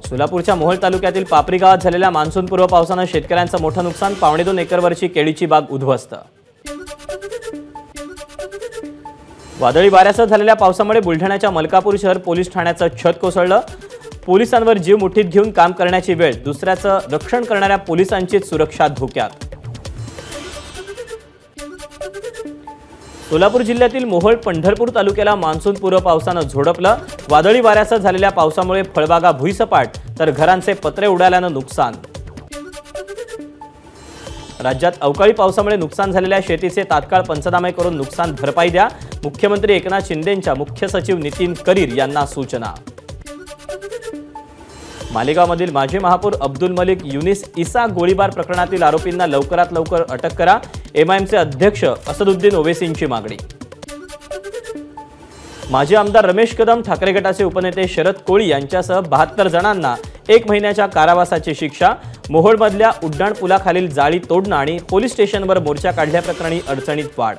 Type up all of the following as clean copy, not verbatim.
सोलापूरच्या मोहोळ तालुक्यातील पापरी गावात झालेल्या मान्सूनपूर्व पावसाने शेतकऱ्यांचं मोठं नुकसान। 2.5 एकरवरची केळीची बाग उद्ध्वस्त। वादळी वाऱ्यासह झालेल्या पावसामुळे बुलढाण्याच्या मलकापूर शहर पोलीस ठाण्याचं छत कोसळलं। पोलिसांवर जीव मुठीत घेऊन काम करण्याची वेळ, दुसऱ्याचं रक्षण करणाऱ्या पोलिसांचीच सुरक्षा धोक्यात। सोलापूर जिल्ह्यातील मोहोळ पंढरपूर तालुक्याला मान्सूनपूर्व पावसाने झोडपलं। वादळी वाऱ्यासह झालेल्या पावसामुळे फळबागा भुईसपाट, तर घरांचे पत्रे उडाल्यानं नुकसान। राज्यात अवकाळी पावसामुळे नुकसान झालेल्या शेतीचे तात्काळ पंचनामे करून नुकसान भरपाई द्या, मुख्यमंत्री एकनाथ शिंदेंच्या मुख्य सचिव नितीन करीर यांना सूचना। मालेगावमधील माजी महापौर अब्दुल मलिक युनिस इसा गोळीबार प्रकरणातील आरोपींना लवकरात लवकर अटक करा, एमआयएमचे अध्यक्ष असदुद्दीन ओवेसींची मागणी। माजी आमदार रमेश कदम, ठाकरे गटाचे उपनेते शरद कोळी यांच्यासह 72 जणांना 1 महिन्याच्या कारावासाची शिक्षा। मोहोळमधल्या उड्डाण पुलाखालील जाळी तोडणं आणि पोलीस स्टेशनवर मोर्चा काढल्याप्रकरणी अडचणीत वाढ।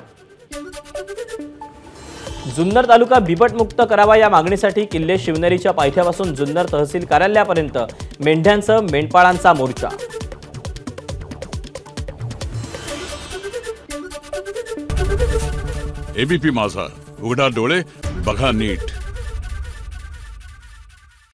जुन्नर तालुका बिबटमुक्त करावा या मागणीसाठी किल्ले शिवनेरीच्या पायथ्यापासून जुन्नर तहसील कार्यालयापर्यंत मेंढ्यांसह मेंढपाळांचा मोर्चा। एबीपी माझा, उघडा डोळे बघा नीट।